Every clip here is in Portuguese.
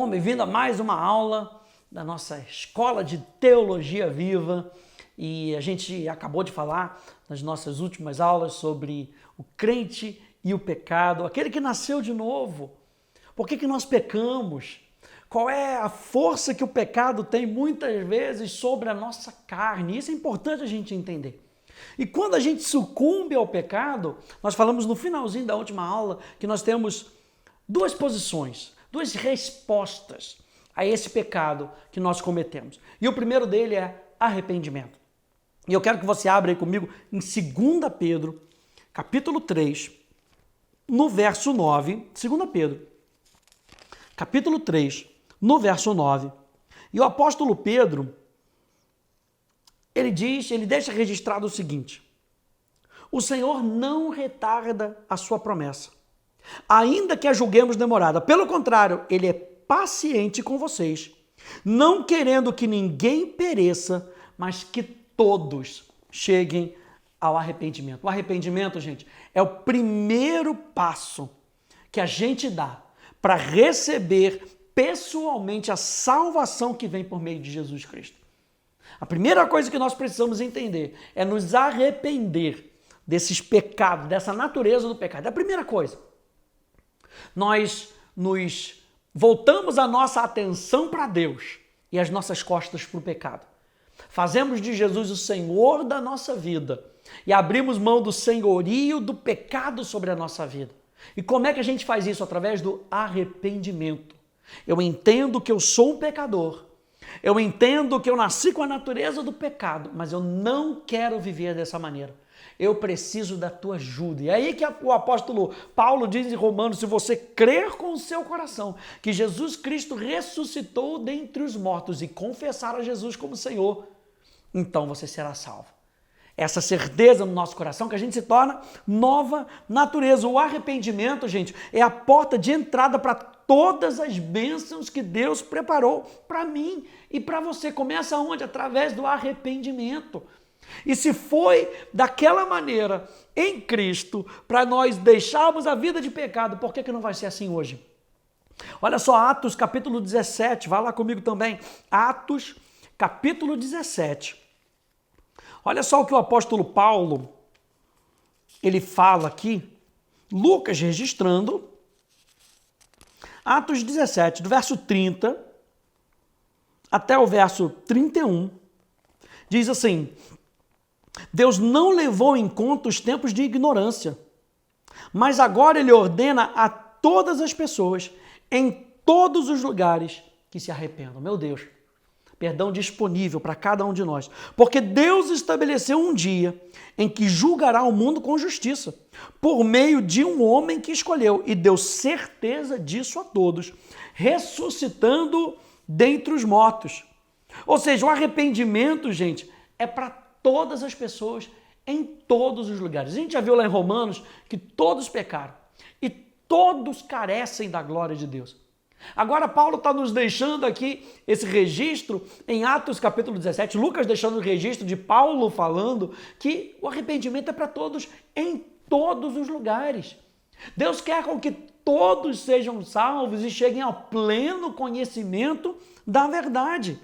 Bom, bem-vindo a mais uma aula da nossa Escola de Teologia Viva. E a gente acabou de falar nas nossas últimas aulas sobre o crente e o pecado, aquele que nasceu de novo. Por que nós pecamos? Qual é a força que o pecado tem muitas vezes sobre a nossa carne? Isso é importante a gente entender. E quando a gente sucumbe ao pecado, nós falamos no finalzinho da última aula que nós temos duas posições, duas respostas a esse pecado que nós cometemos. E o primeiro dele é arrependimento. E eu quero que você abra aí comigo em 2 Pedro, capítulo 3, no verso 9. 2 Pedro, capítulo 3, no verso 9. E o apóstolo Pedro, ele deixa registrado o seguinte: o Senhor não retarda a sua promessa, ainda que a julguemos demorada. Pelo contrário, ele é paciente com vocês, não querendo que ninguém pereça, mas que todos cheguem ao arrependimento. O arrependimento, gente, é o primeiro passo que a gente dá para receber pessoalmente a salvação que vem por meio de Jesus Cristo. A primeira coisa que nós precisamos entender é nos arrepender desses pecados, dessa natureza do pecado. É a primeira coisa. Nós nos voltamos a nossa atenção para Deus e as nossas costas para o pecado. Fazemos de Jesus o Senhor da nossa vida e abrimos mão do senhorio do pecado sobre a nossa vida. E como é que a gente faz isso? Através do arrependimento. Eu entendo que eu sou um pecador, eu entendo que eu nasci com a natureza do pecado, mas eu não quero viver dessa maneira. Eu preciso da tua ajuda. E aí que o apóstolo Paulo diz em Romanos: se você crer com o seu coração que Jesus Cristo ressuscitou dentre os mortos e confessar a Jesus como Senhor, então você será salvo. Essa certeza no nosso coração que a gente se torna nova natureza. O arrependimento, gente, é a porta de entrada para todas as bênçãos que Deus preparou para mim e para você. Começa onde? Através do arrependimento. E se foi daquela maneira em Cristo para nós deixarmos a vida de pecado, por que não vai ser assim hoje? Olha só, Atos capítulo 17, vai lá comigo também. Atos capítulo 17. Olha só o que o apóstolo Paulo, ele fala aqui, Lucas registrando, Atos 17, do verso 30 até o verso 31, diz assim: Deus não levou em conta os tempos de ignorância, mas agora Ele ordena a todas as pessoas, em todos os lugares, que se arrependam. Meu Deus, perdão disponível para cada um de nós. Porque Deus estabeleceu um dia em que julgará o mundo com justiça, por meio de um homem que escolheu, e deu certeza disso a todos, ressuscitando dentre os mortos. Ou seja, o arrependimento, gente, é para todas as pessoas, em todos os lugares. A gente já viu lá em Romanos que todos pecaram e todos carecem da glória de Deus. Agora Paulo está nos deixando aqui esse registro em Atos capítulo 17, Lucas deixando o registro de Paulo falando que o arrependimento é para todos, em todos os lugares. Deus quer com que todos sejam salvos e cheguem ao pleno conhecimento da verdade.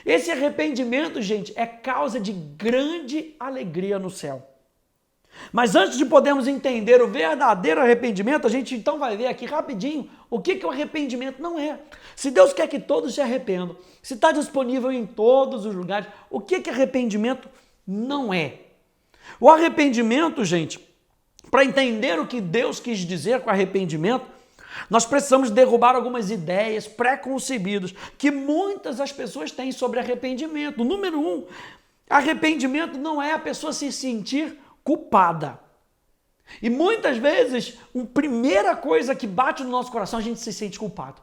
Esse arrependimento, gente, é causa de grande alegria no céu. Mas antes de podermos entender o verdadeiro arrependimento, a gente então vai ver aqui rapidinho o que o arrependimento não é. Se Deus quer que todos se arrependam, se está disponível em todos os lugares, o que arrependimento não é? O arrependimento, gente, para entender o que Deus quis dizer com arrependimento, nós precisamos derrubar algumas ideias pré-concebidas que muitas das pessoas têm sobre arrependimento. Número 1, arrependimento não é a pessoa se sentir culpada. E muitas vezes, a primeira coisa que bate no nosso coração, a gente se sente culpado.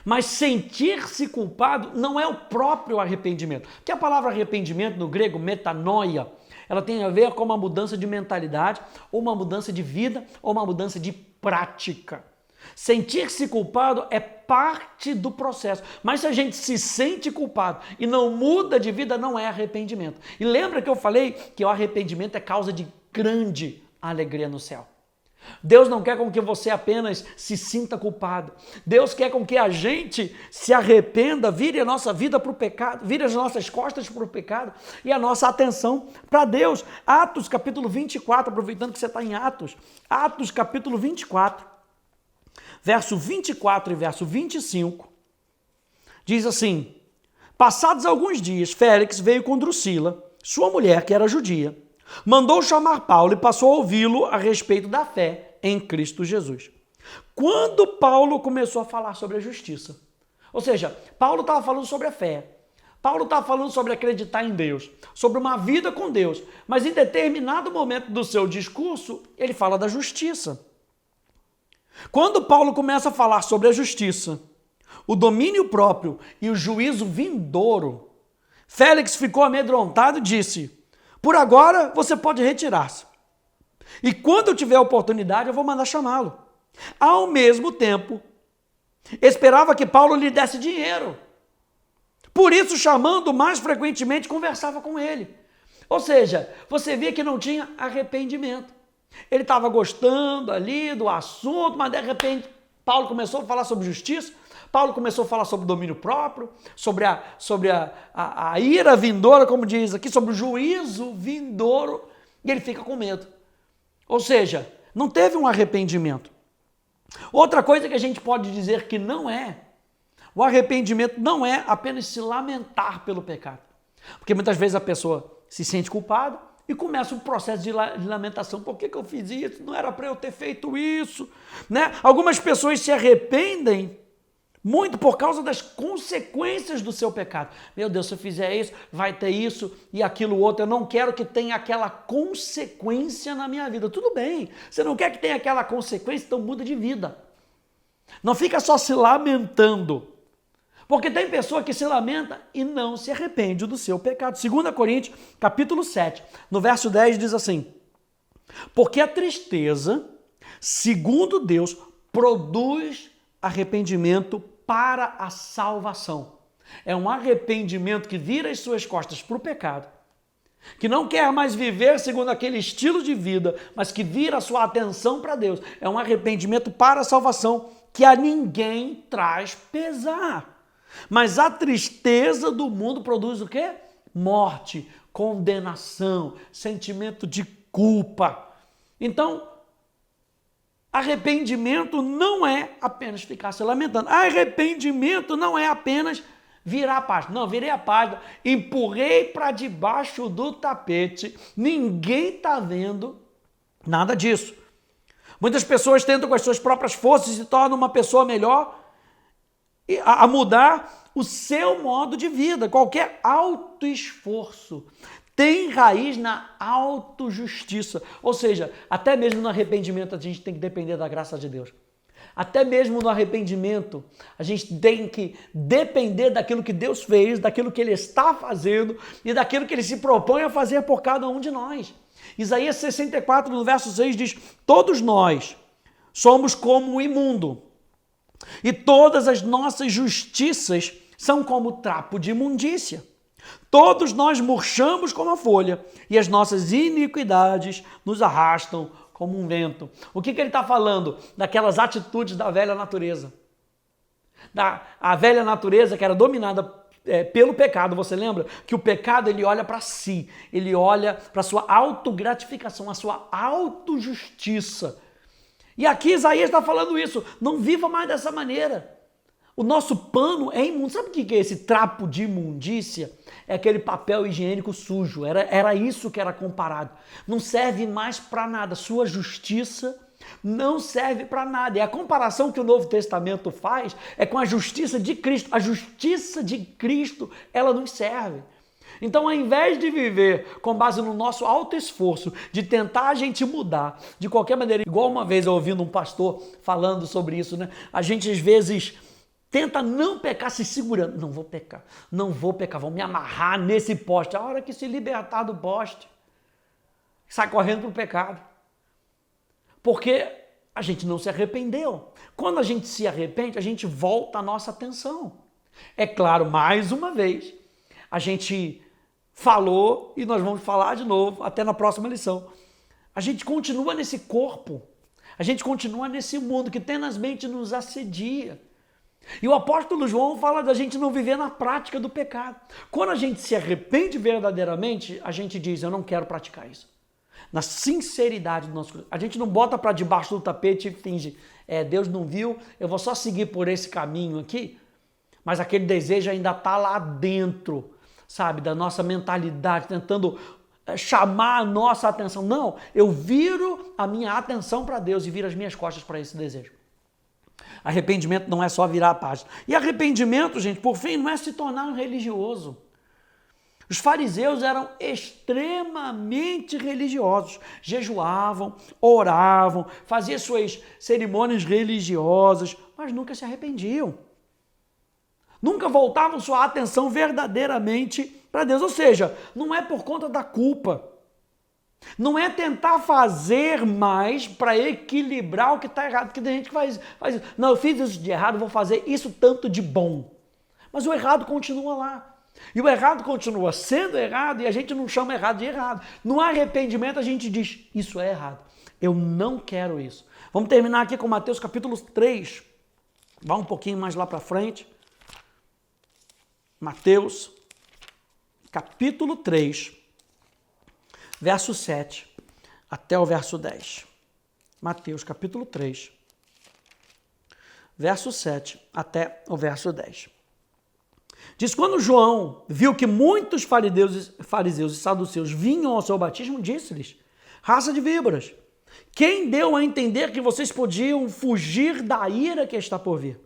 Mas sentir-se culpado não é o próprio arrependimento. Porque a palavra arrependimento no grego, metanoia, ela tem a ver com uma mudança de mentalidade, ou uma mudança de vida, ou uma mudança de prática. Sentir-se culpado é parte do processo, mas se a gente se sente culpado e não muda de vida, não é arrependimento. E lembra que eu falei que o arrependimento é causa de grande alegria no céu. Deus não quer com que você apenas se sinta culpado. Deus quer com que a gente se arrependa, vire a nossa vida para o pecado, vire as nossas costas para o pecado e a nossa atenção para Deus. Atos capítulo 24, aproveitando que você está em Atos, Atos capítulo 24, verso 24 e verso 25, diz assim: passados alguns dias, Félix veio com Drusila, sua mulher, que era judia, mandou chamar Paulo e passou a ouvi-lo a respeito da fé em Cristo Jesus. Quando Paulo começou a falar sobre a justiça, ou seja, Paulo estava falando sobre a fé, Paulo estava falando sobre acreditar em Deus, sobre uma vida com Deus, mas em determinado momento do seu discurso, ele fala da justiça. Quando Paulo começa a falar sobre a justiça, o domínio próprio e o juízo vindouro, Félix ficou amedrontado e disse: por agora você pode retirar-se. E quando eu tiver a oportunidade, eu vou mandar chamá-lo. Ao mesmo tempo, esperava que Paulo lhe desse dinheiro. Por isso, chamando mais frequentemente, conversava com ele. Ou seja, você via que não tinha arrependimento. Ele estava gostando ali do assunto, mas de repente Paulo começou a falar sobre justiça, Paulo começou a falar sobre domínio próprio, sobre a ira vindoura, como diz aqui, sobre o juízo vindouro, e ele fica com medo. Ou seja, não teve um arrependimento. Outra coisa que a gente pode dizer que não é, o arrependimento não é apenas se lamentar pelo pecado. Porque muitas vezes a pessoa se sente culpada e começa um processo de lamentação. Por que eu fiz isso? Não era para eu ter feito isso, né? Algumas pessoas se arrependem muito por causa das consequências do seu pecado. Meu Deus, se eu fizer isso, vai ter isso e aquilo outro. Eu não quero que tenha aquela consequência na minha vida. Tudo bem, você não quer que tenha aquela consequência, então muda de vida. Não fica só se lamentando. Porque tem pessoa que se lamenta e não se arrepende do seu pecado. 2 Coríntios, capítulo 7, no verso 10 diz assim: porque a tristeza, segundo Deus, produz arrependimento para a salvação. É um arrependimento que vira as suas costas para o pecado, que não quer mais viver segundo aquele estilo de vida, mas que vira a sua atenção para Deus. É um arrependimento para a salvação que a ninguém traz pesar. Mas a tristeza do mundo produz o quê? Morte, condenação, sentimento de culpa. Então, arrependimento não é apenas ficar se lamentando. Arrependimento não é apenas virar a página. Não, virei a página, empurrei para debaixo do tapete, ninguém está vendo nada disso. Muitas pessoas tentam com as suas próprias forças se tornam uma pessoa melhor a mudar o seu modo de vida. Qualquer autoesforço tem raiz na autojustiça. Ou seja, até mesmo no arrependimento a gente tem que depender da graça de Deus. Até mesmo no arrependimento a gente tem que depender daquilo que Deus fez, daquilo que Ele está fazendo e daquilo que Ele se propõe a fazer por cada um de nós. Isaías 64, no verso 6 diz: todos nós somos como o imundo, e todas as nossas justiças são como trapo de imundícia. Todos nós murchamos como a folha, e as nossas iniquidades nos arrastam como um vento. O que ele está falando? Daquelas atitudes da velha natureza. A velha natureza que era dominada pelo pecado. Você lembra que o pecado ele olha para si, ele olha para a sua autogratificação, a sua autojustiça. E aqui Isaías está falando isso, não viva mais dessa maneira. O nosso pano é imundo. Sabe o que é esse trapo de imundícia? É aquele papel higiênico sujo, era isso que era comparado. Não serve mais para nada, sua justiça não serve para nada. E a comparação que o Novo Testamento faz é com a justiça de Cristo. A justiça de Cristo, ela nos serve. Então, ao invés de viver com base no nosso alto esforço, de tentar a gente mudar de qualquer maneira, igual uma vez eu ouvindo um pastor falando sobre isso, né? A gente às vezes tenta não pecar se segurando. Não vou pecar, vou me amarrar nesse poste. A hora que se libertar do poste, sai correndo para o pecado. Porque a gente não se arrependeu. Quando a gente se arrepende, a gente volta a nossa atenção. É claro, mais uma vez, a gente falou e nós vamos falar de novo até na próxima lição. A gente continua nesse corpo. A gente continua nesse mundo que tenazmente nos assedia. E o apóstolo João fala da gente não viver na prática do pecado. Quando a gente se arrepende verdadeiramente, a gente diz, eu não quero praticar isso. Na sinceridade do nosso coração. A gente não bota para debaixo do tapete e finge, Deus não viu, eu vou só seguir por esse caminho aqui, mas aquele desejo ainda está lá dentro, sabe, da nossa mentalidade, tentando chamar a nossa atenção. Não, eu viro a minha atenção para Deus e viro as minhas costas para esse desejo. Arrependimento não é só virar a página. E arrependimento, gente, por fim, não é se tornar um religioso. Os fariseus eram extremamente religiosos, jejuavam, oravam, faziam suas cerimônias religiosas, mas nunca se arrependiam. Nunca voltavam sua atenção verdadeiramente para Deus. Ou seja, não é por conta da culpa. Não é tentar fazer mais para equilibrar o que está errado, porque tem gente que faz isso. Não, eu fiz isso de errado, vou fazer isso tanto de bom. Mas o errado continua lá. E o errado continua sendo errado e a gente não chama errado de errado. No arrependimento a gente diz, isso é errado. Eu não quero isso. Vamos terminar aqui com Mateus capítulo 3. Vá um pouquinho mais lá para frente. Mateus capítulo 3. Verso 7 até o verso 10. Mateus, capítulo 3, verso 7 até o verso 10. Diz, quando João viu que muitos fariseus e saduceus vinham ao seu batismo, disse-lhes, raça de víboras, quem deu a entender que vocês podiam fugir da ira que está por vir?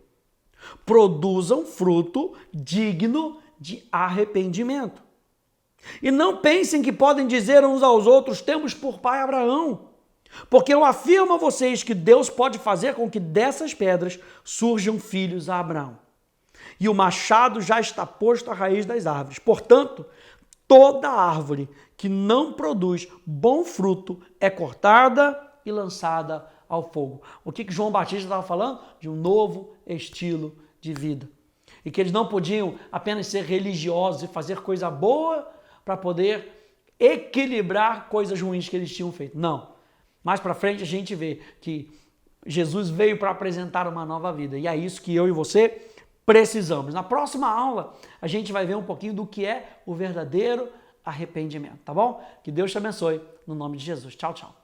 Produzam fruto digno de arrependimento. E não pensem que podem dizer uns aos outros, temos por pai Abraão. Porque eu afirmo a vocês que Deus pode fazer com que dessas pedras surjam filhos a Abraão. E o machado já está posto à raiz das árvores. Portanto, toda árvore que não produz bom fruto é cortada e lançada ao fogo. O que João Batista estava falando? De um novo estilo de vida. E que eles não podiam apenas ser religiosos e fazer coisa boa para poder equilibrar coisas ruins que eles tinham feito. Não. Mais para frente a gente vê que Jesus veio para apresentar uma nova vida. E é isso que eu e você precisamos. Na próxima aula a gente vai ver um pouquinho do que é o verdadeiro arrependimento, tá bom? Que Deus te abençoe no nome de Jesus. Tchau, tchau.